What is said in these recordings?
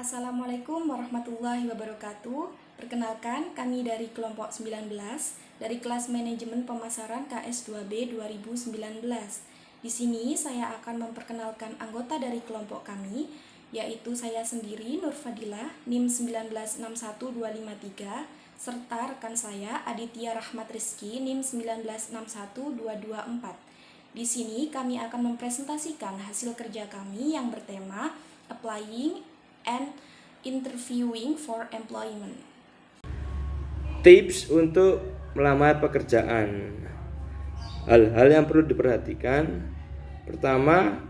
Assalamualaikum warahmatullahi wabarakatuh. Perkenalkan, kami dari kelompok 19 dari kelas manajemen pemasaran KS2B 2019. Di sini saya akan memperkenalkan anggota dari kelompok kami, yaitu saya sendiri Nur Fadilah NIM 1961253 serta rekan saya Aditya Rahmat Rizky NIM 1961224. Di sini kami akan mempresentasikan hasil kerja kami yang bertema Applying and Interviewing for Employment. Tips untuk melamar pekerjaan. Hal-hal yang perlu diperhatikan. Pertama,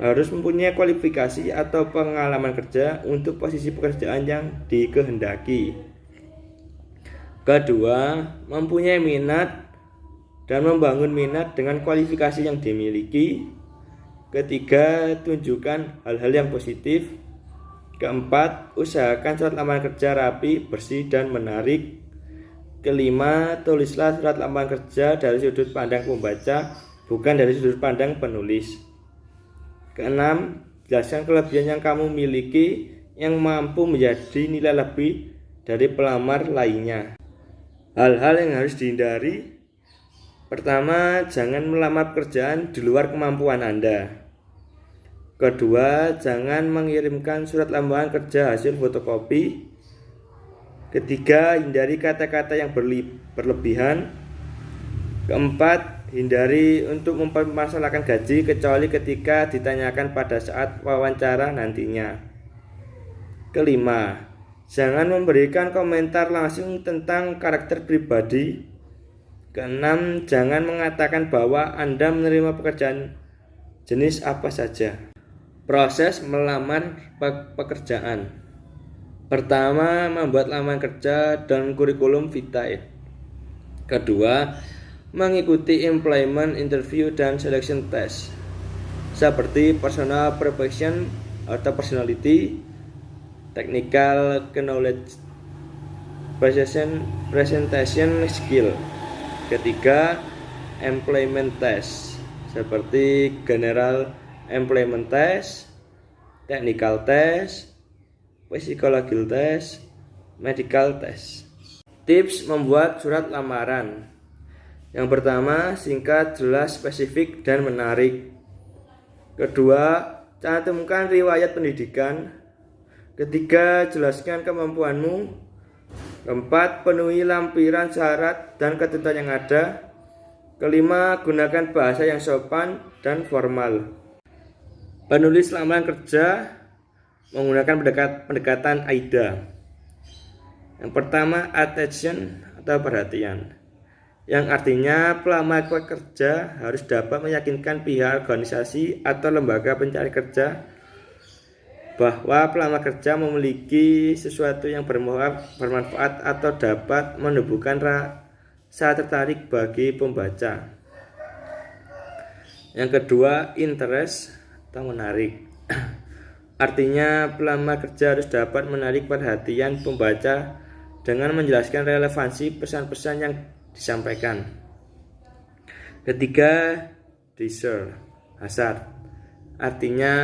harus mempunyai kualifikasi atau pengalaman kerja untuk posisi pekerjaan yang dikehendaki. Kedua, mempunyai minat dan membangun minat dengan kualifikasi yang dimiliki. Ketiga, tunjukkan hal-hal yang positif. Keempat, usahakan surat lamaran kerja rapi, bersih, dan menarik. Kelima, tulislah surat lamaran kerja dari sudut pandang pembaca, bukan dari sudut pandang penulis. Keenam, jelaskan kelebihan yang kamu miliki yang mampu menjadi nilai lebih dari pelamar lainnya. Hal-hal yang harus dihindari. Pertama, jangan melamar pekerjaan di luar kemampuan Anda. Kedua, jangan mengirimkan surat lamaran kerja hasil fotokopi. Ketiga, hindari kata-kata yang berlebihan. Keempat, hindari untuk mempermasalahkan gaji kecuali ketika ditanyakan pada saat wawancara nantinya. Kelima, jangan memberikan komentar langsung tentang karakter pribadi. Keenam, jangan mengatakan bahwa Anda menerima pekerjaan jenis apa saja. Proses melamar pekerjaan. Pertama, membuat lamaran kerja dan kurikulum vitae. Kedua, mengikuti employment interview dan selection test seperti personal preparation atau personality, technical knowledge, presentation skill. Ketiga, employment test seperti general employment test, technical test, psychological test, medical test. Tips membuat surat lamaran. Yang pertama, singkat, jelas, spesifik, dan menarik. Kedua, cantumkan riwayat pendidikan. Ketiga, jelaskan kemampuanmu. Keempat, penuhi lampiran syarat dan ketentuan yang ada. Kelima, gunakan bahasa yang sopan dan formal. Penulis lamaran kerja menggunakan pendekatan AIDA. Yang pertama, attention atau perhatian, yang artinya pelamar pekerja harus dapat meyakinkan pihak organisasi atau lembaga pencari kerja bahwa pelamar kerja memiliki sesuatu yang bermanfaat atau dapat menumbuhkan rasa tertarik bagi pembaca. Yang kedua, interest atau menarik. Artinya pelamar kerja harus dapat menarik perhatian pembaca dengan menjelaskan relevansi pesan-pesan yang disampaikan. Ketiga, desire, hasrat. Artinya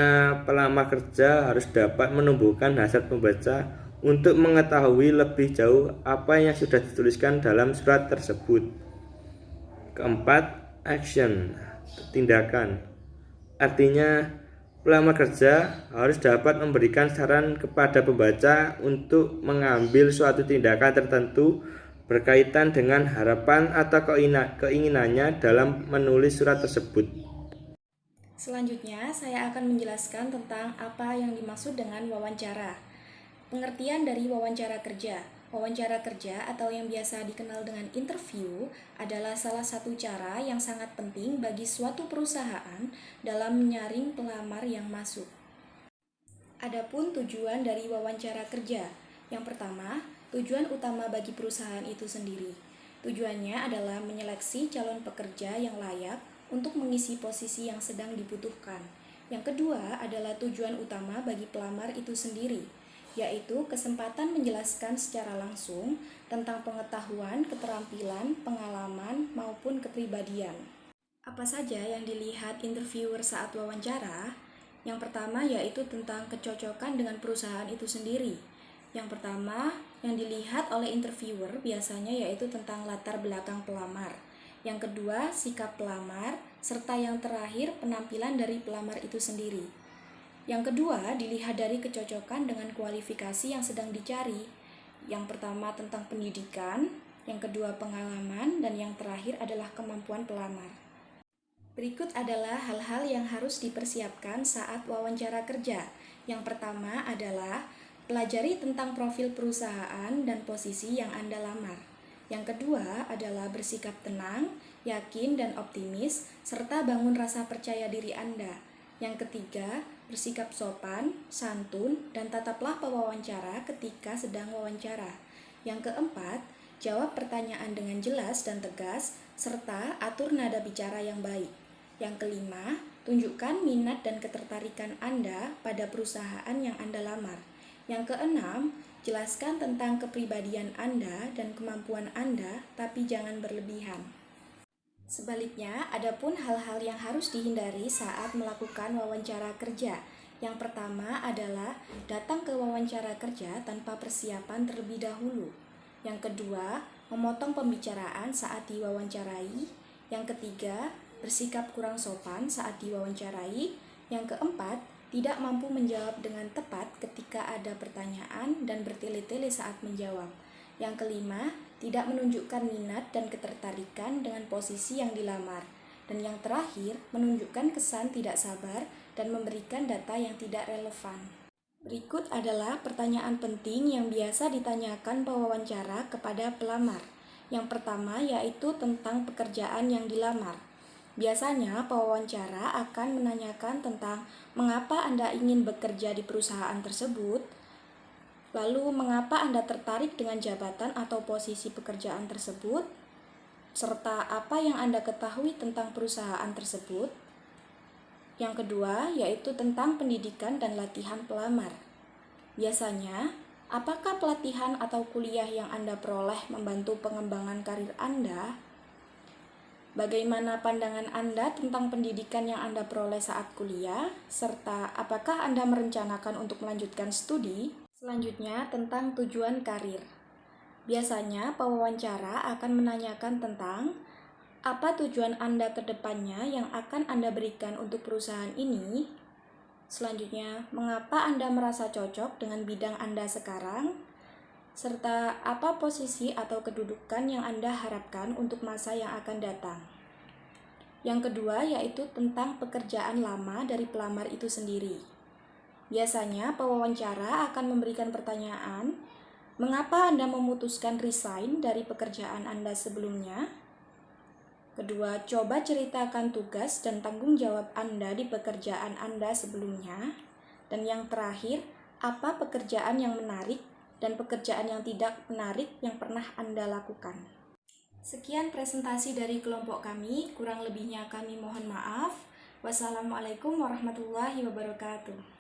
pelamar kerja harus dapat menumbuhkan hasrat pembaca untuk mengetahui lebih jauh apa yang sudah dituliskan dalam surat tersebut. Keempat, action, tindakan. Artinya pelamar kerja harus dapat memberikan saran kepada pembaca untuk mengambil suatu tindakan tertentu berkaitan dengan harapan atau keinginannya dalam menulis surat tersebut. Selanjutnya, saya akan menjelaskan tentang apa yang dimaksud dengan wawancara. Pengertian dari wawancara kerja. Wawancara kerja atau yang biasa dikenal dengan interview adalah salah satu cara yang sangat penting bagi suatu perusahaan dalam menyaring pelamar yang masuk. Adapun tujuan dari wawancara kerja. Yang pertama, tujuan utama bagi perusahaan itu sendiri. Tujuannya adalah menyeleksi calon pekerja yang layak untuk mengisi posisi yang sedang dibutuhkan. Yang kedua adalah tujuan utama bagi pelamar itu sendiri, yaitu kesempatan menjelaskan secara langsung tentang pengetahuan, keterampilan, pengalaman, maupun kepribadian. Apa saja yang dilihat interviewer saat wawancara? Yang pertama yaitu tentang kecocokan dengan perusahaan itu sendiri. Yang pertama yang dilihat oleh interviewer biasanya yaitu tentang latar belakang pelamar. Yang kedua, sikap pelamar, serta yang terakhir penampilan dari pelamar itu sendiri. Yang kedua, dilihat dari kecocokan dengan kualifikasi yang sedang dicari. Yang pertama tentang pendidikan, yang kedua pengalaman, dan yang terakhir adalah kemampuan pelamar. Berikut adalah hal-hal yang harus dipersiapkan saat wawancara kerja. Yang pertama adalah pelajari tentang profil perusahaan dan posisi yang Anda lamar. Yang kedua adalah bersikap tenang, yakin, dan optimis, serta bangun rasa percaya diri Anda. Yang ketiga, bersikap sopan, santun, dan tataplah pewawancara ketika sedang wawancara. Yang keempat, jawab pertanyaan dengan jelas dan tegas, serta atur nada bicara yang baik. Yang kelima, tunjukkan minat dan ketertarikan Anda pada perusahaan yang Anda lamar. Yang keenam, jelaskan tentang kepribadian Anda dan kemampuan Anda, tapi jangan berlebihan. Sebaliknya, adapun hal-hal yang harus dihindari saat melakukan wawancara kerja. Yang pertama adalah datang ke wawancara kerja tanpa persiapan terlebih dahulu. Yang kedua, memotong pembicaraan saat diwawancarai. Yang ketiga, bersikap kurang sopan saat diwawancarai. Yang keempat, tidak mampu menjawab dengan tepat ketika ada pertanyaan dan bertele-tele saat menjawab. Yang kelima, tidak menunjukkan minat dan ketertarikan dengan posisi yang dilamar. Dan yang terakhir, menunjukkan kesan tidak sabar dan memberikan data yang tidak relevan. Berikut adalah pertanyaan penting yang biasa ditanyakan pewawancara kepada pelamar. Yang pertama yaitu tentang pekerjaan yang dilamar. Biasanya pewawancara akan menanyakan tentang mengapa Anda ingin bekerja di perusahaan tersebut, lalu mengapa Anda tertarik dengan jabatan atau posisi pekerjaan tersebut, serta apa yang Anda ketahui tentang perusahaan tersebut. Yang kedua yaitu tentang pendidikan dan latihan pelamar. Biasanya, apakah pelatihan atau kuliah yang Anda peroleh membantu pengembangan karir Anda? Bagaimana pandangan Anda tentang pendidikan yang Anda peroleh saat kuliah, serta apakah Anda merencanakan untuk melanjutkan studi? Selanjutnya, tentang tujuan karir. Biasanya, pewawancara akan menanyakan tentang apa tujuan Anda ke depannya yang akan Anda berikan untuk perusahaan ini. Selanjutnya, mengapa Anda merasa cocok dengan bidang Anda sekarang? Serta apa posisi atau kedudukan yang Anda harapkan untuk masa yang akan datang. Yang kedua yaitu tentang pekerjaan lama dari pelamar itu sendiri. Biasanya pewawancara akan memberikan pertanyaan, mengapa Anda memutuskan resign dari pekerjaan Anda sebelumnya? Kedua, coba ceritakan tugas dan tanggung jawab Anda di pekerjaan Anda sebelumnya. Dan yang terakhir, apa pekerjaan yang menarik dan pekerjaan yang tidak menarik yang pernah Anda lakukan. Sekian presentasi dari kelompok kami, kurang lebihnya kami mohon maaf. Wassalamualaikum warahmatullahi wabarakatuh.